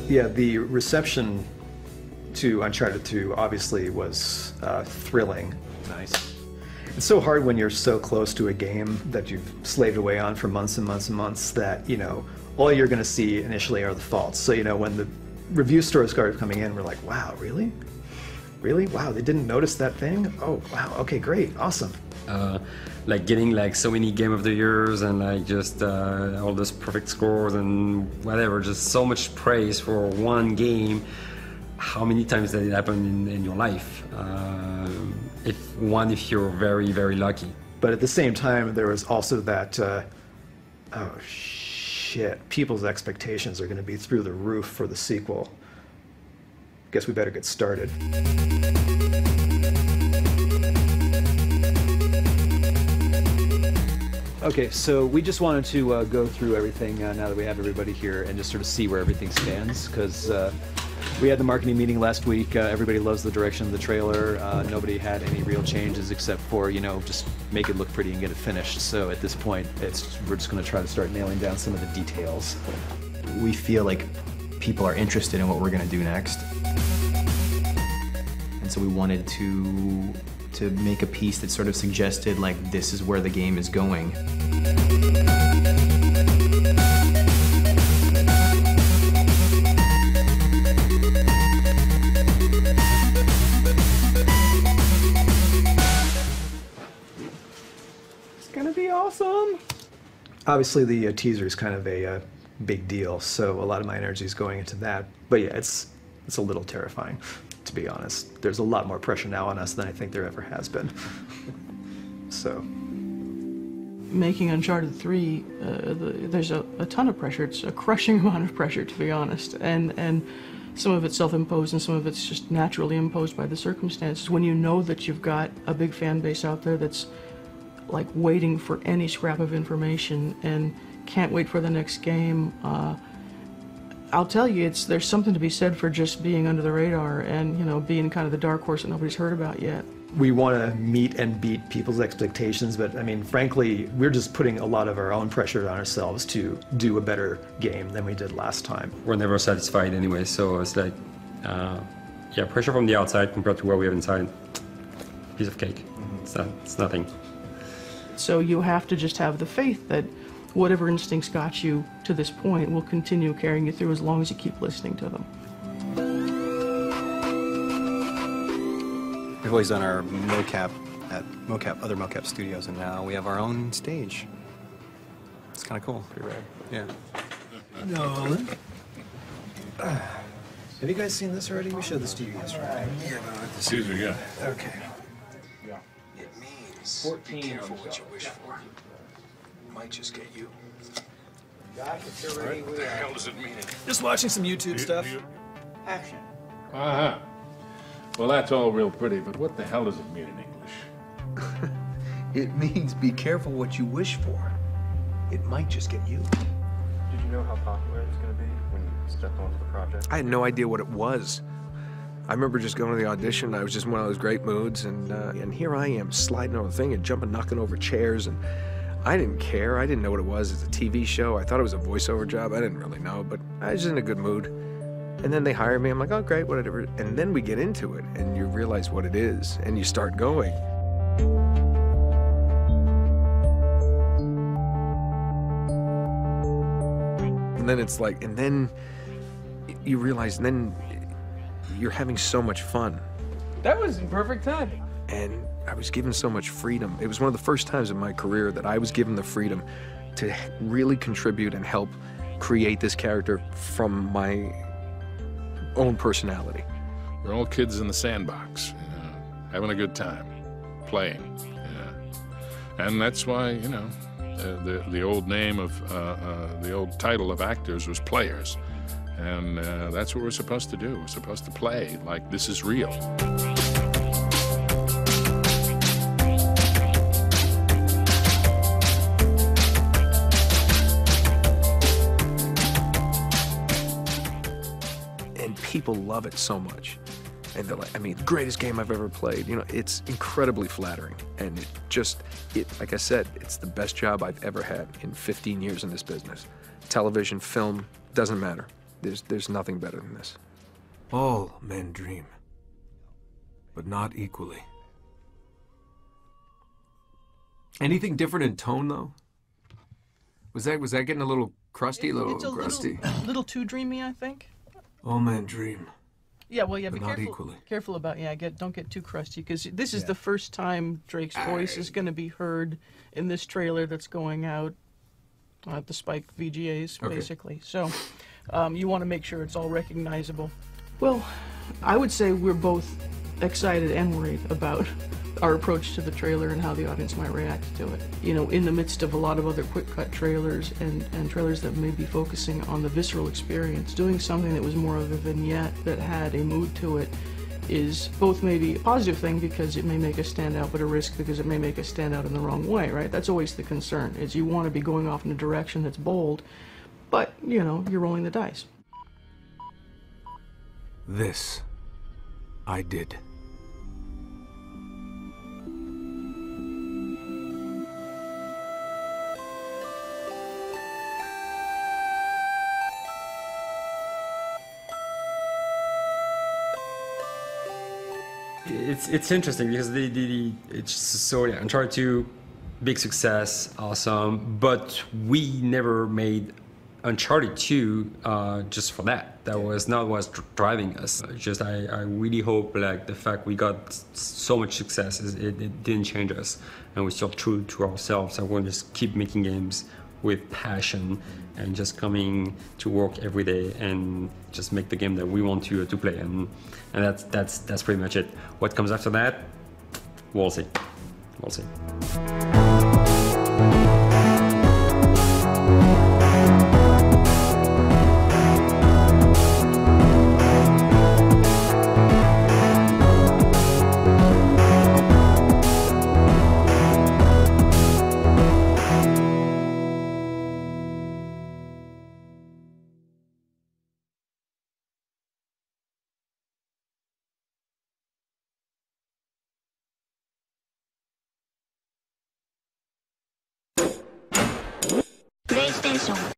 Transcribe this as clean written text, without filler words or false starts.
Yeah, the reception to Uncharted 2 obviously was thrilling. Nice. It's so hard when you're so close to a game that you've slaved away on for months and months and months that, you know, all you're going to see initially are the faults. So, you know, when the review stores started coming in, we're like, wow, really? Really? Wow, they didn't notice that thing? Oh, wow, okay, great, awesome. Like getting like so many Game of the Years and like just all those perfect scores and whatever, just so much praise for one game. How many times did it happen in your life? If you're very, very lucky. But at the same time, there was also that, oh shit, people's expectations are going to be through the roof for the sequel. Guess we better get started. Okay, so we just wanted to go through everything now that we have everybody here and just sort of see where everything stands, because we had the marketing meeting last week. Everybody loves the direction of the trailer. Nobody had any real changes except for, you know, just make it look pretty and get it finished. So at this point, we're just going to try to start nailing down some of the details. We feel like people are interested in what we're going to do next. And so we wanted to make a piece that sort of suggested, like, this is where the game is going. It's gonna be awesome! Obviously the teaser is kind of a big deal, so a lot of my energy is going into that. But yeah, it's a little terrifying, to be honest. There's a lot more pressure now on us than I think there ever has been. So. Making Uncharted 3, there's a ton of pressure. It's a crushing amount of pressure, to be honest. And some of it's self-imposed and some of it's just naturally imposed by the circumstances. When you know that you've got a big fan base out there that's like waiting for any scrap of information and can't wait for the next game, I'll tell you, there's something to be said for just being under the radar and, you know, being kind of the dark horse that nobody's heard about yet. We want to meet and beat people's expectations, but I mean, frankly, we're just putting a lot of our own pressure on ourselves to do a better game than we did last time. We're never satisfied anyway, so it's like, yeah, pressure from the outside compared to what we have inside. Piece of cake. It's nothing. So you have to just have the faith that whatever instincts got you to this point will continue carrying you through as long as you keep listening to them. We've always done our mocap at other mocap studios, and now we have our own stage. It's kind of cool. Pretty rad. Yeah. Nolan. Have you guys seen this already? We showed this to you yesterday. Yeah, no, excuse me, yeah. Okay. It means 14 be careful what you wish for. Might just get you. What the hell does it mean? Just watching some YouTube stuff. Action. Uh-huh. Well, that's all real pretty, but what the hell does it mean in English? It means be careful what you wish for. It might just get you. Did you know how popular it was going to be when you stepped onto the project? I had no idea what it was. I remember just going to the audition. I was just in one of those great moods, and here I am sliding on the thing and jumping, knocking over chairs, and I didn't care. I didn't know what it was. It's a TV show. I thought it was a voiceover job. I didn't really know, but I was just in a good mood. And then they hire me. I'm like, oh, great, whatever. And then we get into it, and you realize what it is, and you start going. And then it's like, and then you realize, and then you're having so much fun. That was in perfect timing. And I was given so much freedom. It was one of the first times in my career that I was given the freedom to really contribute and help create this character from my own personality. We're all kids in the sandbox, having a good time, playing. And that's why, you know, the old name of, the old title of actors was players. And that's what we're supposed to do. We're supposed to play like this is real. And people love it so much. And they're like, I mean, the greatest game I've ever played. You know, it's incredibly flattering. And like I said, it's the best job I've ever had in 15 years in this business. Television, film, doesn't matter. There's nothing better than this. All men dream, but not equally. Anything different in tone, though? Was that getting a little crusty, a little crusty? A little too dreamy, I think. All men dream. Yeah, well, yeah, but be not careful. equally. Careful about don't get too crusty, because this is the first time Drake's voice is going to be heard in this trailer that's going out at the Spike VGAs, basically. So you want to make sure it's all recognizable. Well, I would say we're both excited and worried about our approach to the trailer and how the audience might react to it. You know, in the midst of a lot of other quick-cut trailers and trailers that may be focusing on the visceral experience, doing something that was more of a vignette that had a mood to it is both maybe a positive thing because it may make us stand out, but a risk because it may make us stand out in the wrong way, right? That's always the concern, is you want to be going off in a direction that's bold, but, you know, you're rolling the dice. This I did. It's interesting because it's so Uncharted 2, big success, awesome, but we never made Uncharted 2 just for that. That was not what's driving us. Just I really hope like the fact we got so much success it didn't change us, and we're still true to ourselves. I want to just keep making games with passion and just coming to work every day and just make the game that we want to play, and that's pretty much it. What comes after that, we'll see. We'll see. PlayStation